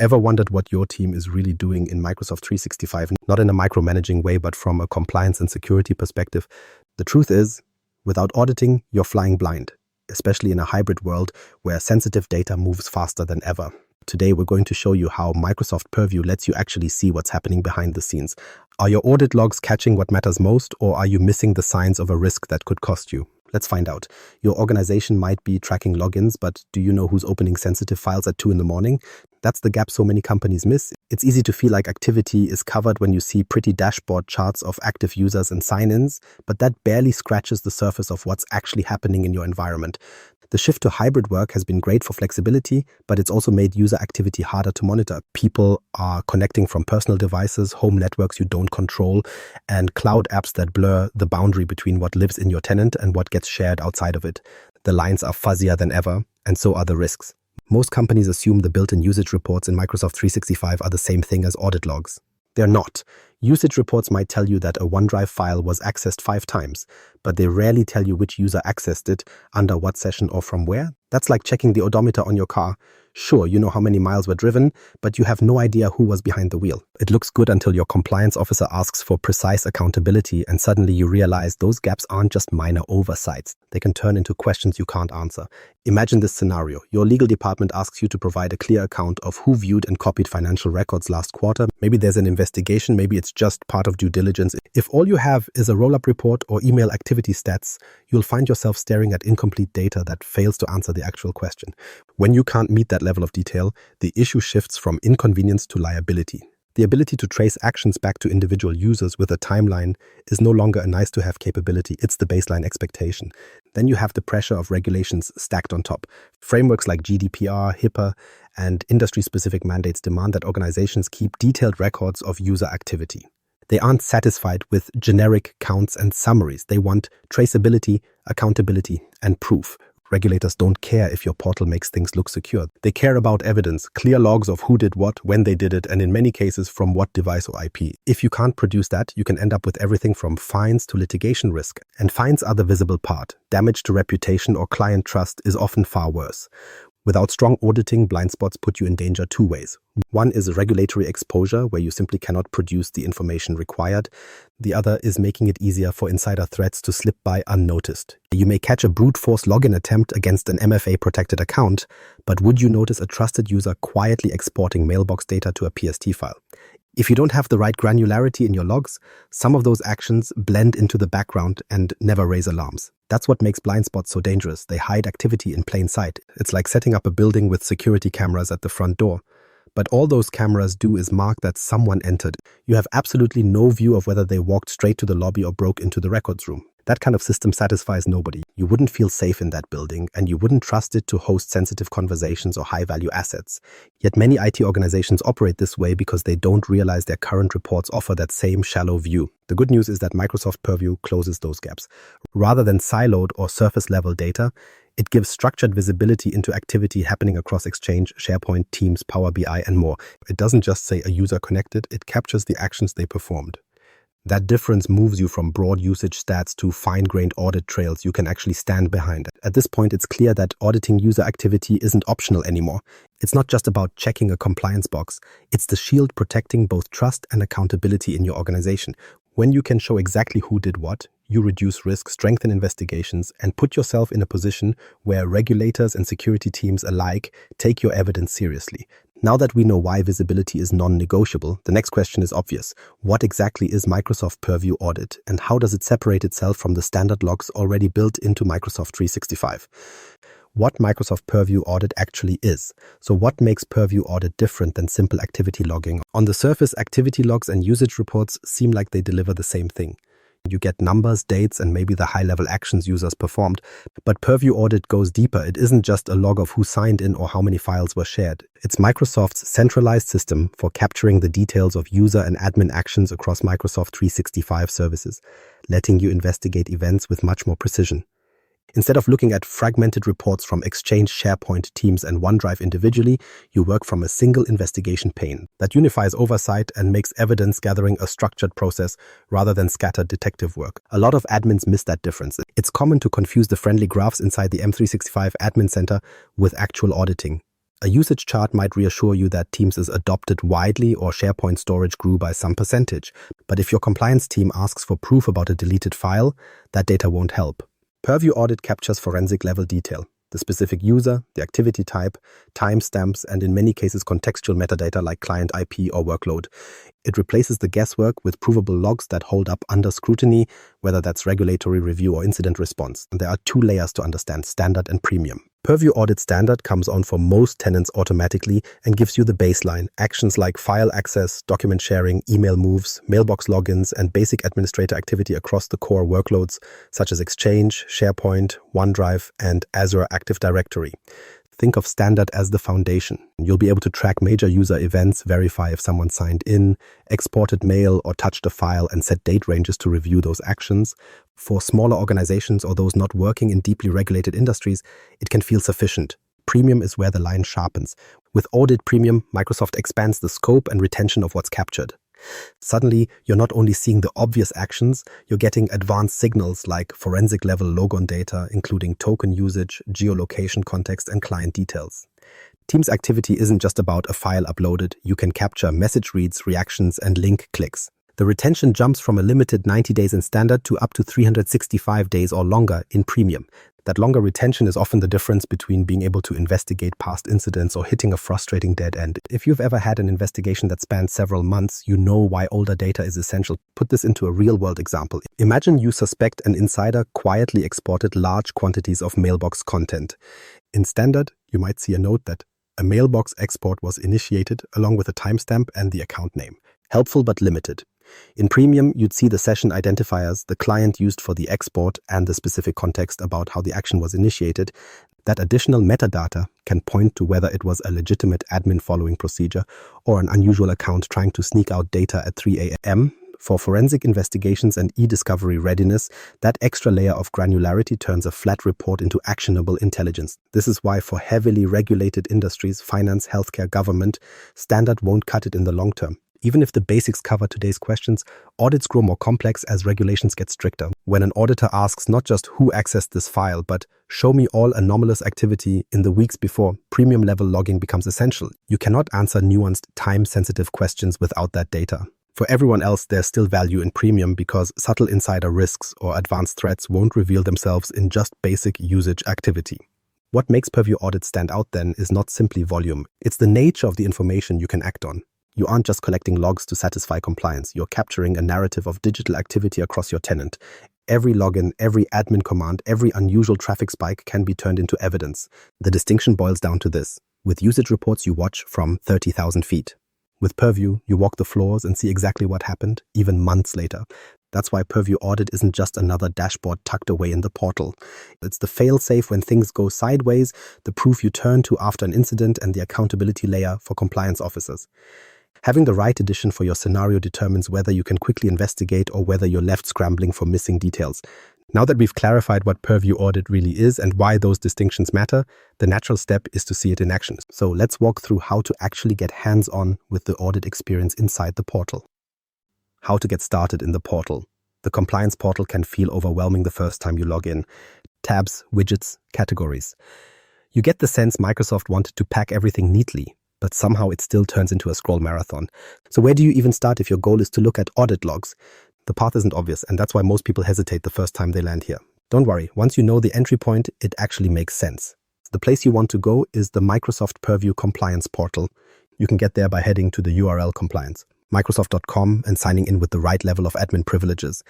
Ever wondered what your team is really doing in Microsoft 365, not in a micromanaging way, but from a compliance and security perspective? The truth is, without auditing, you're flying blind, especially in a hybrid world where sensitive data moves faster than ever. Today, we're going to show you how Microsoft Purview lets you actually see what's happening behind the scenes. Are your audit logs catching what matters most, or are you missing the signs of a risk that could cost you? Let's find out. Your organization might be tracking logins, but do you know who's opening sensitive files at 2 in the morning? That's the gap so many companies miss. It's easy to feel like activity is covered when you see pretty dashboard charts of active users and sign-ins, but that barely scratches the surface of what's actually happening in your environment. The shift to hybrid work has been great for flexibility, but it's also made user activity harder to monitor. People are connecting from personal devices, home networks you don't control, and cloud apps that blur the boundary between what lives in your tenant and what gets shared outside of it. The lines are fuzzier than ever, and so are the risks. Most companies assume the built-in usage reports in Microsoft 365 are the same thing as audit logs. They're not. Usage reports might tell you that a OneDrive file was accessed 5 times, but they rarely tell you which user accessed it, under what session or from where. That's like checking the odometer on your car. Sure, you know how many miles were driven, but you have no idea who was behind the wheel. It looks good until your compliance officer asks for precise accountability, and suddenly you realize those gaps aren't just minor oversights. They can turn into questions you can't answer. Imagine this scenario. Your legal department asks you to provide a clear account of who viewed and copied financial records last quarter. Maybe there's an investigation, maybe it's just part of due diligence. If all you have is a roll-up report or email activity stats, you'll find yourself staring at incomplete data that fails to answer the actual question. When you can't meet that level of detail, the issue shifts from inconvenience to liability. The ability to trace actions back to individual users with a timeline is no longer a nice-to-have capability, it's the baseline expectation. Then you have the pressure of regulations stacked on top. Frameworks like GDPR, HIPAA, and industry-specific mandates demand that organizations keep detailed records of user activity. They aren't satisfied with generic counts and summaries. They want traceability, accountability, and proof. Regulators don't care if your portal makes things look secure. They care about evidence, clear logs of who did what, when they did it, and in many cases from what device or IP. If you can't produce that, you can end up with everything from fines to litigation risk. And fines are the visible part. Damage to reputation or client trust is often far worse. Without strong auditing, blind spots put you in danger 2 ways. One is regulatory exposure, where you simply cannot produce the information required. The other is making it easier for insider threats to slip by unnoticed. You may catch a brute force login attempt against an MFA-protected account, but would you notice a trusted user quietly exporting mailbox data to a PST file? If you don't have the right granularity in your logs, some of those actions blend into the background and never raise alarms. That's what makes blind spots so dangerous. They hide activity in plain sight. It's like setting up a building with security cameras at the front door. But all those cameras do is mark that someone entered. You have absolutely no view of whether they walked straight to the lobby or broke into the records room. That kind of system satisfies nobody. You wouldn't feel safe in that building, and you wouldn't trust it to host sensitive conversations or high-value assets. Yet many IT organizations operate this way because they don't realize their current reports offer that same shallow view. The good news is that Microsoft Purview closes those gaps. Rather than siloed or surface-level data, it gives structured visibility into activity happening across Exchange, SharePoint, Teams, Power BI, and more. It doesn't just say a user connected, it captures the actions they performed. That difference moves you from broad usage stats to fine-grained audit trails you can actually stand behind. At this point, it's clear that auditing user activity isn't optional anymore. It's not just about checking a compliance box. It's the shield protecting both trust and accountability in your organization. When you can show exactly who did what, you reduce risk, strengthen investigations, and put yourself in a position where regulators and security teams alike take your evidence seriously. Now that we know why visibility is non-negotiable, the next question is obvious. What exactly is Microsoft Purview Audit, and how does it separate itself from the standard logs already built into Microsoft 365? What Microsoft Purview Audit actually is. So what makes Purview Audit different than simple activity logging? On the surface, activity logs and usage reports seem like they deliver the same thing. You get numbers, dates, and maybe the high-level actions users performed. But Purview Audit goes deeper. It isn't just a log of who signed in or how many files were shared. It's Microsoft's centralized system for capturing the details of user and admin actions across Microsoft 365 services, letting you investigate events with much more precision. Instead of looking at fragmented reports from Exchange, SharePoint, Teams, and OneDrive individually, you work from a single investigation pane that unifies oversight and makes evidence gathering a structured process rather than scattered detective work. A lot of admins miss that difference. It's common to confuse the friendly graphs inside the M365 Admin Center with actual auditing. A usage chart might reassure you that Teams is adopted widely or SharePoint storage grew by some percentage. But if your compliance team asks for proof about a deleted file, that data won't help. Purview Audit captures forensic-level detail, the specific user, the activity type, timestamps, and in many cases contextual metadata like client IP or workload. It replaces the guesswork with provable logs that hold up under scrutiny, whether that's regulatory review or incident response. And there are two layers to understand: standard and premium. Purview Audit Standard comes on for most tenants automatically and gives you the baseline: actions like file access, document sharing, email moves, mailbox logins, and basic administrator activity across the core workloads such as Exchange, SharePoint, OneDrive, and Azure Active Directory. Think of Standard as the foundation. You'll be able to track major user events, verify if someone signed in, exported mail, or touched a file, and set date ranges to review those actions. For smaller organizations or those not working in deeply regulated industries, it can feel sufficient. Premium is where the line sharpens. With Audit Premium, Microsoft expands the scope and retention of what's captured. Suddenly, you're not only seeing the obvious actions, you're getting advanced signals like forensic-level logon data, including token usage, geolocation context, and client details. Teams activity isn't just about a file uploaded. You can capture message reads, reactions, and link clicks. The retention jumps from a limited 90 days in Standard to up to 365 days or longer in Premium. That longer retention is often the difference between being able to investigate past incidents or hitting a frustrating dead end. If you've ever had an investigation that spanned several months, you know why older data is essential. Put this into a real-world example. Imagine you suspect an insider quietly exported large quantities of mailbox content. In Standard, you might see a note that a mailbox export was initiated along with a timestamp and the account name. Helpful but limited. In Premium, you'd see the session identifiers, the client used for the export, and the specific context about how the action was initiated. That additional metadata can point to whether it was a legitimate admin following procedure or an unusual account trying to sneak out data at 3 a.m. For forensic investigations and e-discovery readiness, that extra layer of granularity turns a flat report into actionable intelligence. This is why for heavily regulated industries, finance, healthcare, government, Standard won't cut it in the long term. Even if the basics cover today's questions, audits grow more complex as regulations get stricter. When an auditor asks not just who accessed this file, but show me all anomalous activity in the weeks before, premium level logging becomes essential. You cannot answer nuanced, time-sensitive questions without that data. For everyone else, there's still value in premium because subtle insider risks or advanced threats won't reveal themselves in just basic usage activity. What makes Purview Audit stand out then is not simply volume. It's the nature of the information you can act on. You aren't just collecting logs to satisfy compliance. You're capturing a narrative of digital activity across your tenant. Every login, every admin command, every unusual traffic spike can be turned into evidence. The distinction boils down to this. With usage reports, you watch from 30,000 feet. With Purview, you walk the floors and see exactly what happened, even months later. That's why Purview Audit isn't just another dashboard tucked away in the portal. It's the fail-safe when things go sideways, the proof you turn to after an incident, and the accountability layer for compliance officers. Having the right edition for your scenario determines whether you can quickly investigate or whether you're left scrambling for missing details. Now that we've clarified what Purview Audit really is and why those distinctions matter, the natural step is to see it in action. So let's walk through how to actually get hands-on with the audit experience inside the portal. How to get started in the portal. The compliance portal can feel overwhelming the first time you log in. Tabs, widgets, categories. You get the sense Microsoft wanted to pack everything neatly, but somehow it still turns into a scroll marathon. So where do you even start if your goal is to look at audit logs? The path isn't obvious, and that's why most people hesitate the first time they land here. Don't worry, once you know the entry point, it actually makes sense. The place you want to go is the Microsoft Purview Compliance Portal. You can get there by heading to the URL compliance, Microsoft.com, and signing in with the right level of admin privileges.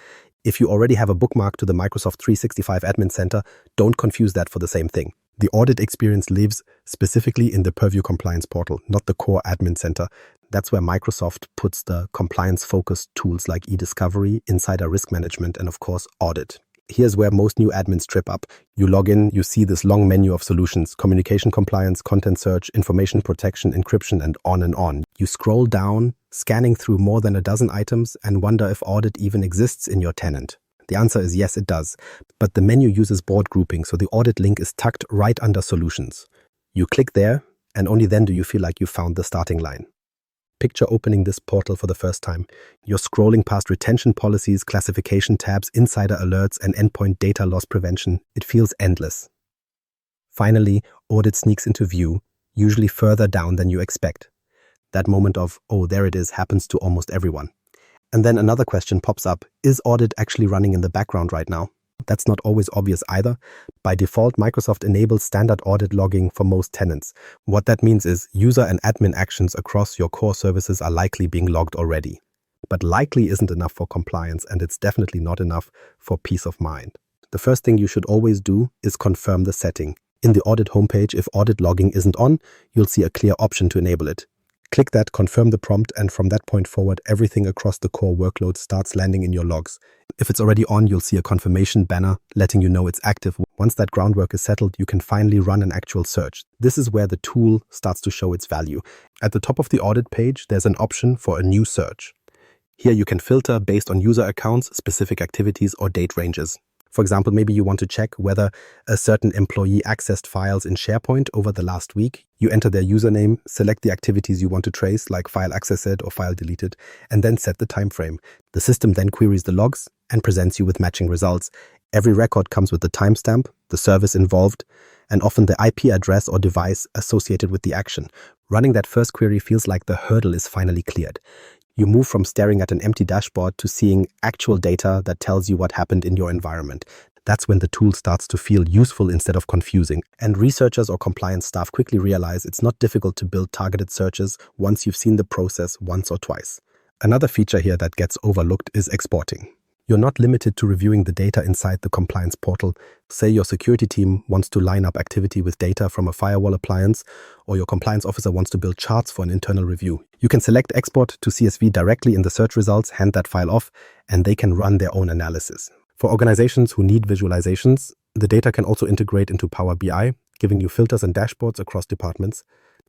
If you already have a bookmark to the Microsoft 365 Admin Center, don't confuse that for the same thing. The audit experience lives specifically in the Purview Compliance Portal, not the core admin center. That's where Microsoft puts the compliance-focused tools like e-discovery, insider risk management, and of course, audit. Here's where most new admins trip up. You log in, you see this long menu of solutions: communication compliance, content search, information protection, encryption, and on and on. You scroll down, scanning through more than a dozen items, and wonder if audit even exists in your tenant. The answer is yes, it does. But the menu uses board grouping, so the audit link is tucked right under solutions. You click there, and only then do you feel like you found the starting line. Picture opening this portal for the first time. You're scrolling past retention policies, classification tabs, insider alerts, and endpoint data loss prevention. It feels endless. Finally, audit sneaks into view. usually further down than you expect. That moment of, oh, there it is, happens to almost everyone. And then another question pops up, is audit actually running in the background right now? That's not always obvious either. By default, Microsoft enables standard audit logging for most tenants. What that means is user and admin actions across your core services are likely being logged already. But likely isn't enough for compliance, and it's definitely not enough for peace of mind. The first thing you should always do is confirm the setting. In the audit homepage, if audit logging isn't on, you'll see a clear option to enable it. Click that, confirm the prompt, and from that point forward, everything across the core workload starts landing in your logs. If it's already on, you'll see a confirmation banner letting you know it's active. Once that groundwork is settled, you can finally run an actual search. This is where the tool starts to show its value. At the top of the audit page, there's an option for a new search. Here you can filter based on user accounts, specific activities, or date ranges. For example, maybe you want to check whether a certain employee accessed files in SharePoint over the last week. You enter their username, select the activities you want to trace, like file accessed or file deleted, and then set the time frame. The system then queries the logs and presents you with matching results. Every record comes with the timestamp, the service involved, and often the IP address or device associated with the action. Running that first query feels like the hurdle is finally cleared. You move from staring at an empty dashboard to seeing actual data that tells you what happened in your environment. That's when the tool starts to feel useful instead of confusing. And researchers or compliance staff quickly realize it's not difficult to build targeted searches once you've seen the process once or twice. Another feature here that gets overlooked is exporting. You're not limited to reviewing the data inside the compliance portal. Say your security team wants to line up activity with data from a firewall appliance, or your compliance officer wants to build charts for an internal review. You can select export to CSV directly in the search results, hand that file off, and they can run their own analysis. For organizations who need visualizations, the data can also integrate into Power BI, giving you filters and dashboards across departments.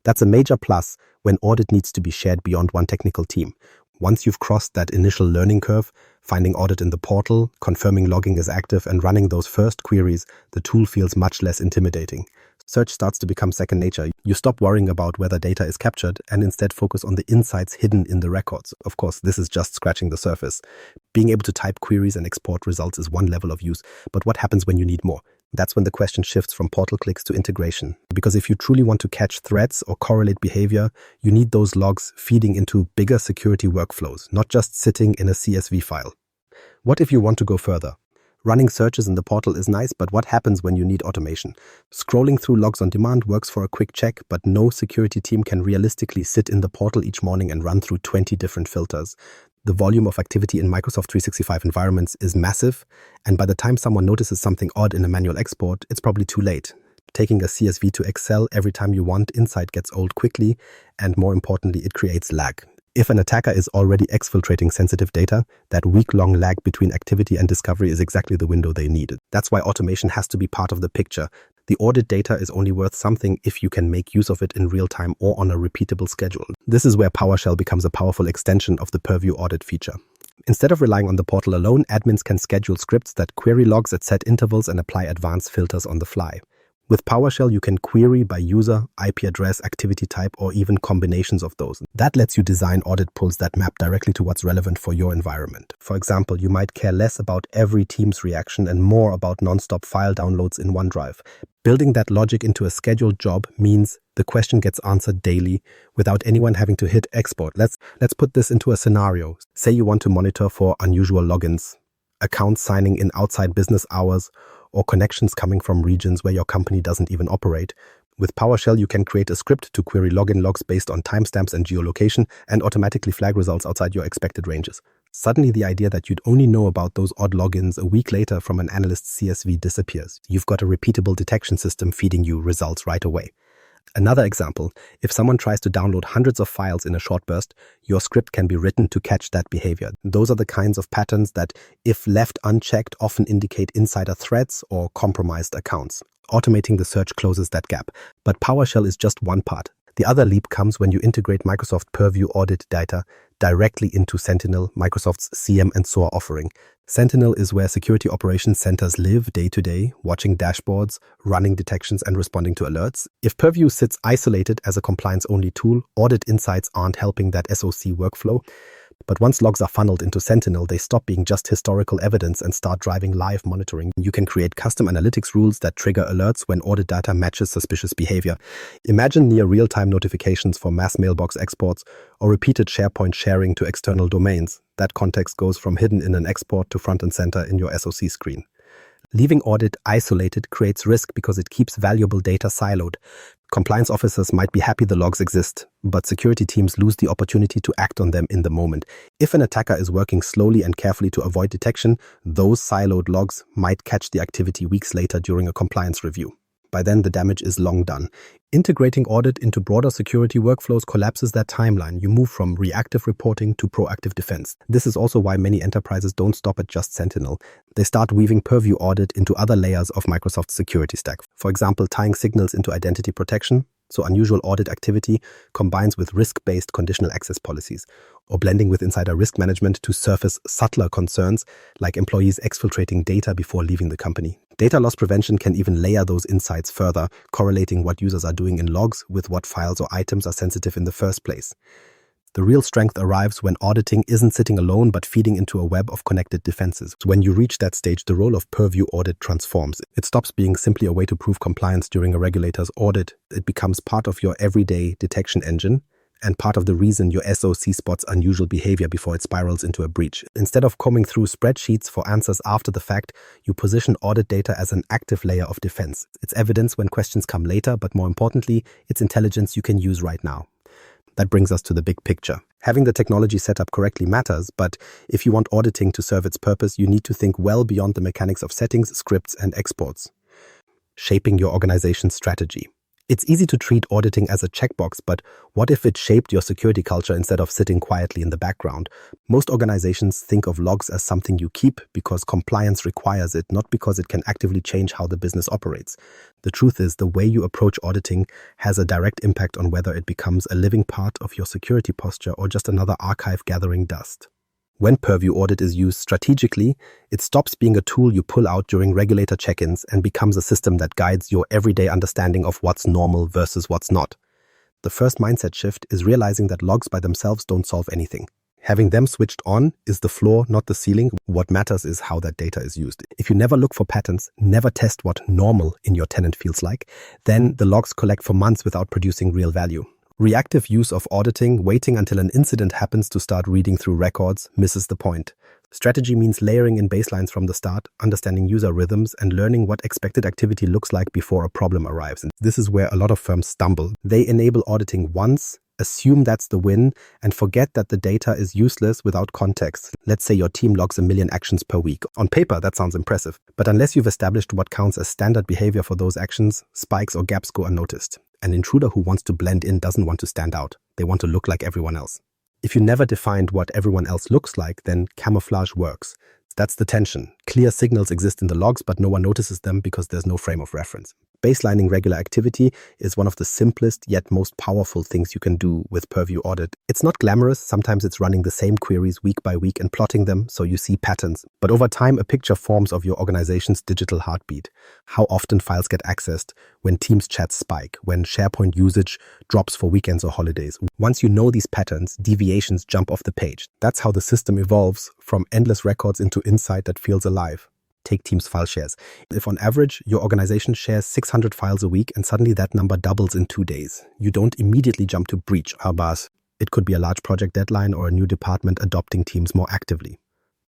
That's a major plus when audit needs to be shared beyond one technical team. Once you've crossed that initial learning curve, finding audit in the portal, confirming logging is active, and running those first queries, the tool feels much less intimidating. Search starts to become second nature. You stop worrying about whether data is captured and instead focus on the insights hidden in the records. Of course, this is just scratching the surface. Being able to type queries and export results is one level of use, but what happens when you need more? That's when the question shifts from portal clicks to integration. Because if you truly want to catch threats or correlate behavior, you need those logs feeding into bigger security workflows, not just sitting in a CSV file. What if you want to go further? Running searches in the portal is nice, but what happens when you need automation? Scrolling through logs on demand works for a quick check, but no security team can realistically sit in the portal each morning and run through 20 different filters. The volume of activity in Microsoft 365 environments is massive, and by the time someone notices something odd in a manual export, it's probably too late. Taking a CSV to Excel every time you want insight gets old quickly, and more importantly, it creates lag. If an attacker is already exfiltrating sensitive data, that week-long lag between activity and discovery is exactly the window they needed. That's why automation has to be part of the picture. The audit data is only worth something if you can make use of it in real time or on a repeatable schedule. This is where PowerShell becomes a powerful extension of the Purview Audit feature. Instead of relying on the portal alone, admins can schedule scripts that query logs at set intervals and apply advanced filters on the fly. With PowerShell, you can query by user, IP address, activity type, or even combinations of those. That lets you design audit pulls that map directly to what's relevant for your environment. For example, you might care less about every team's reaction and more about non-stop file downloads in OneDrive. Building that logic into a scheduled job means the question gets answered daily without anyone having to hit export. Let's put this into a scenario. Say you want to monitor for unusual logins, accounts signing in outside business hours, or connections coming from regions where your company doesn't even operate. With PowerShell, you can create a script to query login logs based on timestamps and geolocation and automatically flag results outside your expected ranges. Suddenly, the idea that you'd only know about those odd logins a week later from an analyst's CSV disappears. You've got a repeatable detection system feeding you results right away. Another example, if someone tries to download hundreds of files in a short burst, your script can be written to catch that behavior. Those are the kinds of patterns that, if left unchecked, often indicate insider threats or compromised accounts. Automating the search closes that gap. But PowerShell is just one part. The other leap comes when you integrate Microsoft Purview Audit data directly into Sentinel, Microsoft's CM and SOAR offering. Sentinel is where security operations centers live day to day, watching dashboards, running detections, and responding to alerts. If Purview sits isolated as a compliance-only tool, audit insights aren't helping that SOC workflow. But once logs are funneled into Sentinel, they stop being just historical evidence and start driving live monitoring. You can create custom analytics rules that trigger alerts when audit data matches suspicious behavior. Imagine near real-time notifications for mass mailbox exports or repeated SharePoint sharing to external domains. That context goes from hidden in an export to front and center in your SOC screen. Leaving audit isolated creates risk because it keeps valuable data siloed. Compliance officers might be happy the logs exist, but security teams lose the opportunity to act on them in the moment. If an attacker is working slowly and carefully to avoid detection, those siloed logs might catch the activity weeks later during a compliance review. By then, the damage is long done. Integrating audit into broader security workflows collapses that timeline. You move from reactive reporting to proactive defense. This is also why many enterprises don't stop at just Sentinel. They start weaving Purview Audit into other layers of Microsoft's security stack. For example, tying signals into identity protection, so unusual audit activity combines with risk-based conditional access policies, or blending with insider risk management to surface subtler concerns like employees exfiltrating data before leaving the company. Data loss prevention can even layer those insights further, correlating what users are doing in logs with what files or items are sensitive in the first place. The real strength arrives when auditing isn't sitting alone but feeding into a web of connected defenses. When you reach that stage, the role of Purview Audit transforms. It stops being simply a way to prove compliance during a regulator's audit. It becomes part of your everyday detection engine and part of the reason your SOC spots unusual behavior before it spirals into a breach. Instead of combing through spreadsheets for answers after the fact, you position audit data as an active layer of defense. It's evidence when questions come later, but more importantly, it's intelligence you can use right now. That brings us to the big picture. Having the technology set up correctly matters, but if you want auditing to serve its purpose, you need to think well beyond the mechanics of settings, scripts, and exports. Shaping your organization's strategy. It's easy to treat auditing as a checkbox, but what if it shaped your security culture instead of sitting quietly in the background? Most organizations think of logs as something you keep because compliance requires it, not because it can actively change how the business operates. The truth is, the way you approach auditing has a direct impact on whether it becomes a living part of your security posture or just another archive gathering dust. When Purview Audit is used strategically, it stops being a tool you pull out during regulator check-ins and becomes a system that guides your everyday understanding of what's normal versus what's not. The first mindset shift is realizing that logs by themselves don't solve anything. Having them switched on is the floor, not the ceiling. What matters is how that data is used. If you never look for patterns, never test what normal in your tenant feels like, then the logs collect for months without producing real value. Reactive use of auditing, waiting until an incident happens to start reading through records, misses the point. Strategy means layering in baselines from the start, understanding user rhythms, and learning what expected activity looks like before a problem arrives. And this is where a lot of firms stumble. They enable auditing once, assume that's the win, and forget that the data is useless without context. Let's say your team logs 1 million actions per week. On paper, that sounds impressive. But unless you've established what counts as standard behavior for those actions, spikes or gaps go unnoticed. An intruder who wants to blend in doesn't want to stand out. They want to look like everyone else. If you never defined what everyone else looks like, then camouflage works. That's the tension. Clear signals exist in the logs, but no one notices them because there's no frame of reference. Baselining regular activity is one of the simplest yet most powerful things you can do with Purview Audit. It's not glamorous. Sometimes it's running the same queries week by week and plotting them so you see patterns. But over time, a picture forms of your organization's digital heartbeat. How often files get accessed, when Teams chats spike, when SharePoint usage drops for weekends or holidays. Once you know these patterns, deviations jump off the page. That's how the system evolves from endless records into insight that feels alive. Take Teams file shares. If on average your organization shares 600 files a week and suddenly that number doubles in 2 days, you don't immediately jump to breach our bars. It could be a large project deadline or a new department adopting Teams more actively.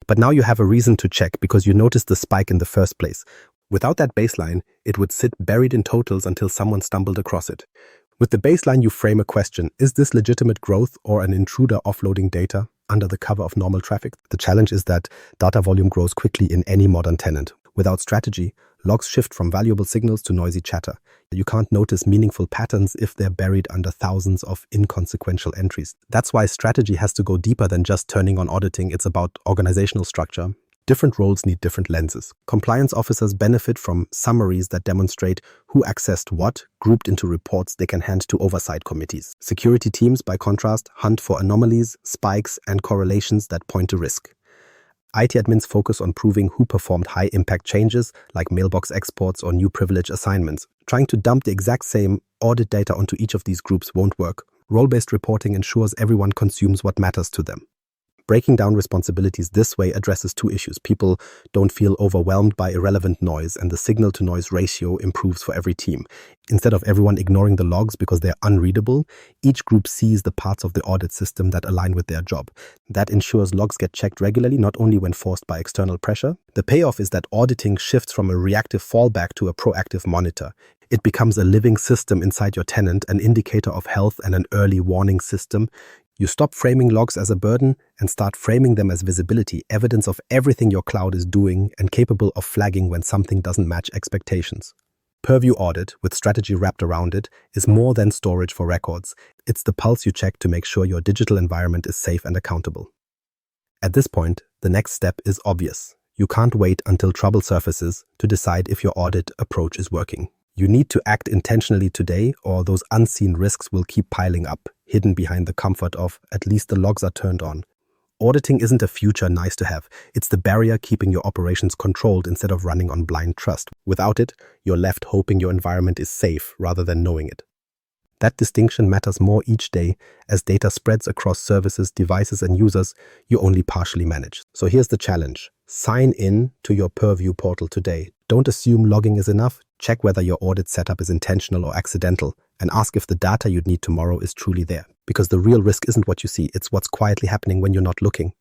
But now you have a reason to check because you noticed the spike in the first place. Without that baseline, it would sit buried in totals until someone stumbled across it. With the baseline, you frame a question. Is this legitimate growth or an intruder offloading data under the cover of normal traffic? The challenge is that data volume grows quickly in any modern tenant. Without strategy, logs shift from valuable signals to noisy chatter. You can't notice meaningful patterns if they're buried under thousands of inconsequential entries. That's why strategy has to go deeper than just turning on auditing. It's about organizational structure. Different roles need different lenses. Compliance officers benefit from summaries that demonstrate who accessed what, grouped into reports they can hand to oversight committees. Security teams, by contrast, hunt for anomalies, spikes, and correlations that point to risk. IT admins focus on proving who performed high-impact changes, like mailbox exports or new privilege assignments. Trying to dump the exact same audit data onto each of these groups won't work. Role-based reporting ensures everyone consumes what matters to them. Breaking down responsibilities this way addresses two issues. People don't feel overwhelmed by irrelevant noise, and the signal-to-noise ratio improves for every team. Instead of everyone ignoring the logs because they're unreadable, each group sees the parts of the audit system that align with their job. That ensures logs get checked regularly, not only when forced by external pressure. The payoff is that auditing shifts from a reactive fallback to a proactive monitor. It becomes a living system inside your tenant, an indicator of health and an early warning system. You stop framing logs as a burden and start framing them as visibility, evidence of everything your cloud is doing and capable of flagging when something doesn't match expectations. Purview Audit, with strategy wrapped around it, is more than storage for records. It's the pulse you check to make sure your digital environment is safe and accountable. At this point, the next step is obvious. You can't wait until trouble surfaces to decide if your audit approach is working. You need to act intentionally today, or those unseen risks will keep piling up, hidden behind the comfort of at least the logs are turned on. Auditing isn't a future nice to have. It's the barrier keeping your operations controlled instead of running on blind trust. Without it, you're left hoping your environment is safe rather than knowing it. That distinction matters more each day as data spreads across services, devices, and users you only partially manage. So here's the challenge. Sign in to your Purview portal today. Don't assume logging is enough. Check whether your audit setup is intentional or accidental, and ask if the data you'd need tomorrow is truly there. Because the real risk isn't what you see, it's what's quietly happening when you're not looking.